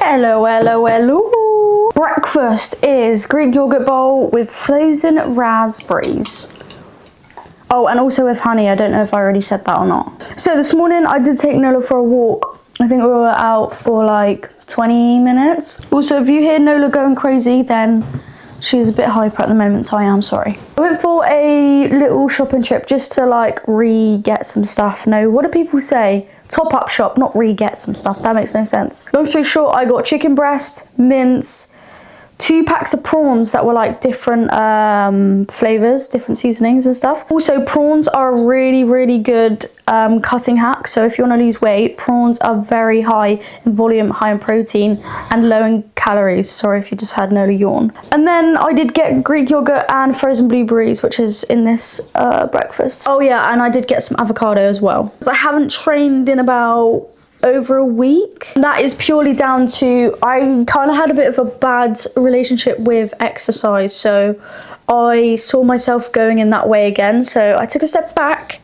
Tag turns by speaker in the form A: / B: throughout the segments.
A: Hello, hello, hello. Breakfast is Greek yogurt bowl with frozen raspberries. Oh, and also with honey. I don't know if I already said that or not. So this morning I did take Nola for a walk. I think we were out for like 20 minutes. Also, if you hear Nola going crazy, then she's a bit hyper at the moment, so I am sorry. I went for a little shopping trip just to like re-get some stuff. No, what do people say? Top up shop, not re-get some stuff. That makes no sense. Long story short, I got chicken breast, mince, 2 packs of prawns that were like different flavors, different seasonings and stuff. Also, prawns are a really good cutting hack. So if you want to lose weight, prawns are very high in volume, high in protein, and low in calories. Sorry if you just had Nola yawn. And then I did get Greek yogurt and frozen blueberries, which is in this breakfast. Oh yeah, and I did get some avocado as well. Because I haven't trained in about over a week. That is purely down to I kind of had a bit of a bad relationship with exercise, so I saw myself going in that way again, so I took a step back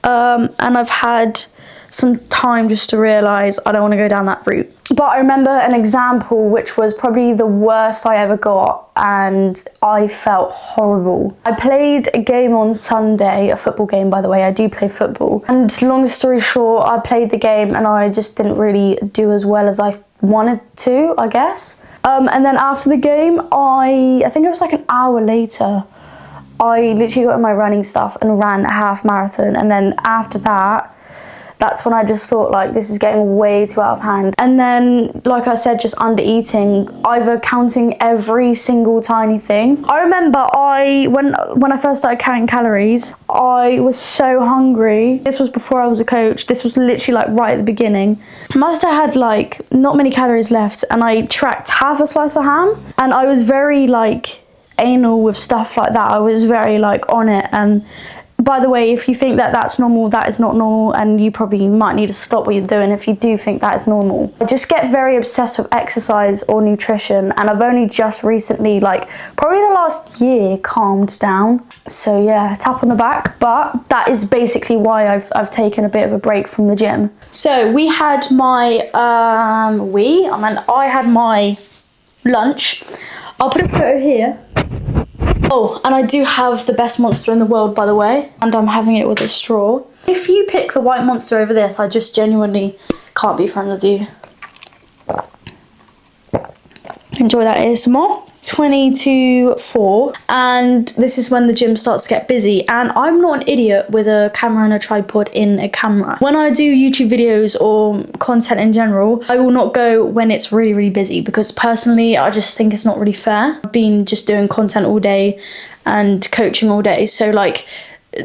A: and I've had some time just to realise I don't want to go down that route. But I remember an example which was probably the worst I ever got, and I felt horrible. I played a game on Sunday, a football game by the way, I do play football. And long story short, I played the game and I just didn't really do as well as I wanted to, I guess. And then after the game, I think it was like an hour later, I literally got in my running stuff and ran a half marathon. And then after that, that's when I just thought like this is getting way too out of hand. And then, like I said, just under eating, either counting every single tiny thing. I remember when I first started counting calories, I was so hungry. This was before I was a coach. This was literally like right at the beginning. I must have had like not many calories left, and I tracked half a slice of ham, and I was very like anal with stuff like that. I was very like on it. And by the way, if you think that that's normal, that is not normal, and you probably might need to stop what you're doing if you do think that is normal. I just get very obsessed with exercise or nutrition, and I've only just recently, like probably the last year, calmed down. So yeah, tap on the back. But that is basically why I've taken a bit of a break from the gym. So we had my I had my lunch. I'll put a photo here. Oh, and I do have the best Monster in the world, by the way, and I'm having it with a straw. If you pick the white Monster over this, I just genuinely can't be friends with you. Enjoy that ASMR. 20 to 4, and this is when the gym starts to get busy, and I'm not an idiot with a camera and a tripod in a camera. When I do YouTube videos or content in general, I will not go when it's really busy, because personally I just think it's not really fair. I've been just doing content all day and coaching all day, so like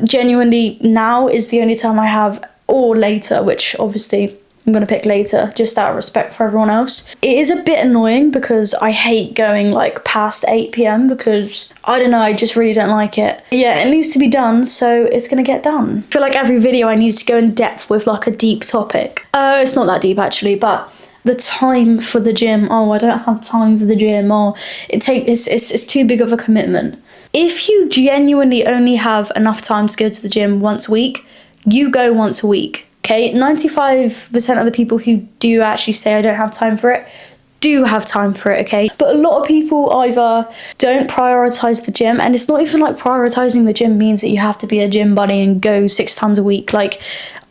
A: genuinely now is the only time I have, or later, which obviously I'm going to pick later, just out of respect for everyone else. It is a bit annoying because I hate going like past 8 PM because I don't know, I just really don't like it. Yeah, it needs to be done, so it's going to get done. I feel like every video I need to go in depth with like a deep topic. It's not that deep actually, but the time for the gym, oh, I don't have time for the gym, oh, it's too big of a commitment. If you genuinely only have enough time to go to the gym once a week, you go once a week. Okay, 95% of the people who do actually say I don't have time for it, do have time for it, okay? But a lot of people either don't prioritize the gym, and it's not even like prioritizing the gym means that you have to be a gym buddy and go 6 times a week. Like,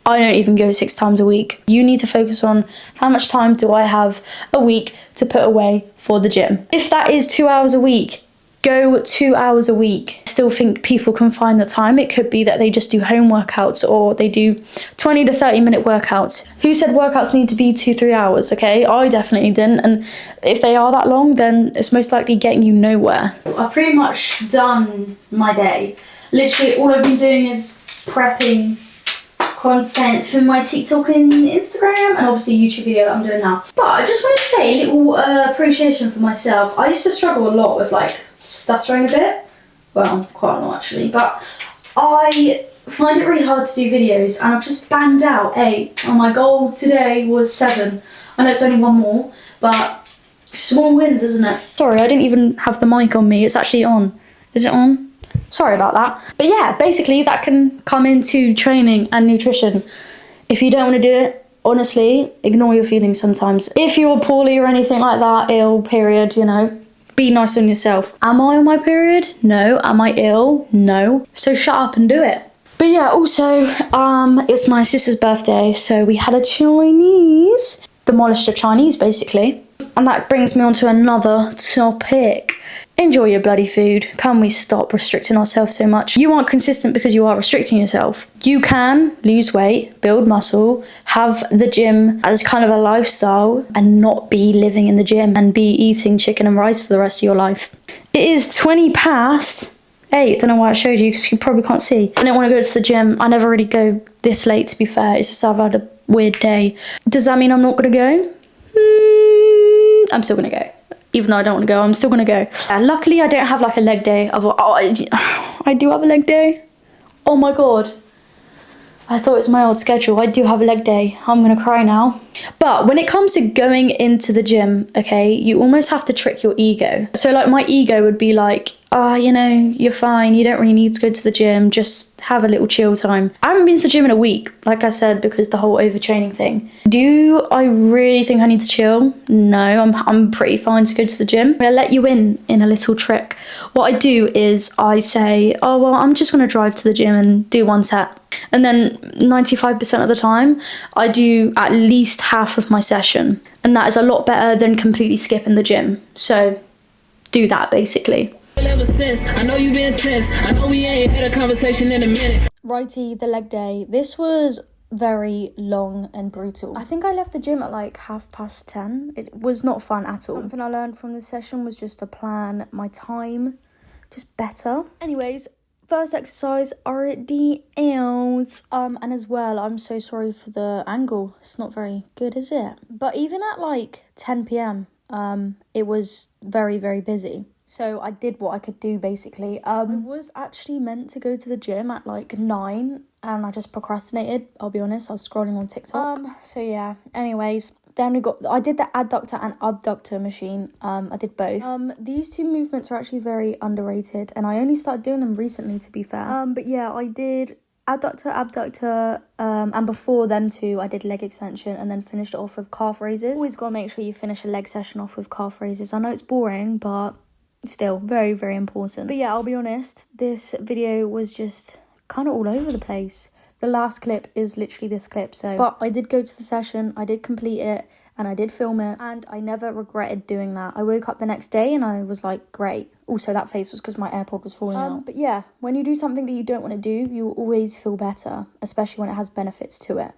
A: I don't even go 6 times a week. You need to focus on how much time do I have a week to put away for the gym. If that is 2 hours a week, go 2 hours a week. I still think people can find the time. It could be that they just do home workouts, or they do 20 to 30 minute workouts. Who said workouts need to be 2-3 hours, okay? I definitely didn't, and if they are that long, then it's most likely getting you nowhere. I've pretty much done my day. Literally all I've been doing is prepping content for my TikTok and Instagram, and obviously YouTube video that I'm doing now. But I just want to say a little appreciation for myself. I used to struggle a lot with like stuttering a bit, well, quite a lot actually, but I find it really hard to do videos, and I've just banged out 8, and my goal today was 7. I know it's only one more, but small wins, isn't it? Sorry, I didn't even have the mic on me. It's actually on. Is it on? Sorry about that. But yeah, basically that can come into training and nutrition. If you don't want to do it, honestly, ignore your feelings sometimes. If you're poorly or anything like that, ill, period, you know, be nice on yourself. Am I on my period? No. Am I ill? No. So shut up and do it. But yeah, also, it's my sister's birthday, so we had a Chinese. Demolished a Chinese, basically. And that brings me on to another topic. Enjoy your bloody food. Can we stop restricting ourselves so much? You aren't consistent because you are restricting yourself. You can lose weight, build muscle, have the gym as kind of a lifestyle and not be living in the gym and be eating chicken and rice for the rest of your life. It is 20 past 8. I don't know why I showed you because you probably can't see. I don't want to go to the gym. I never really go this late, to be fair. It's just I've had a weird day. Does that mean I'm not going to go? I'm still going to go. Even though I don't want to go, I'm still going to go. Luckily, I don't have like a leg day. I do have a leg day. Oh my God. I thought it was my old schedule. I do have a leg day. I'm going to cry now. But when it comes to going into the gym, okay, you almost have to trick your ego. So like my ego would be like, you know, you're fine. You don't really need to go to the gym. Just have a little chill time. I haven't been to the gym in a week, like I said, because the whole overtraining thing. Do I really think I need to chill? No, I'm pretty fine to go to the gym. I'm going to let you in a little trick. What I do is I say, oh, well, I'm just going to drive to the gym and do one set. And then 95% of the time, I do at least half of my session. And that is a lot better than completely skipping the gym. So do that, basically.
B: Ever since, I know you've been tense. I know we ain't had a conversation in a minute.
A: Righty, the leg day. This was very long and brutal. I think I left the gym at like 10:30. It was not fun at all. Something I learned from this session was just to plan my time just better. Anyways, first exercise are the L's. And as well, I'm so sorry for the angle. It's not very good, is it? But even at like 10 p.m, it was very, very busy. So I did what I could do, basically. I was actually meant to go to the gym at like 9 and I just procrastinated. I'll be honest, I was scrolling on TikTok. So yeah, anyways. Then I did the adductor and abductor machine. I did both. These two movements are actually very underrated and I only started doing them recently, to be fair. But yeah, I did adductor, abductor, and before them two, I did leg extension and then finished it off with calf raises. Always got to make sure you finish a leg session off with calf raises. I know it's boring, but still very, very important. But yeah, I'll be honest, this video was just kind of all over the place. The last clip is literally this clip, so. But I did go to the session, I did complete it, and I did film it, and I never regretted doing that. I woke up the next day and I was like, great. Also, that face was because my AirPod was falling out. But yeah, when you do something that you don't want to do, you will always feel better, especially when it has benefits to it.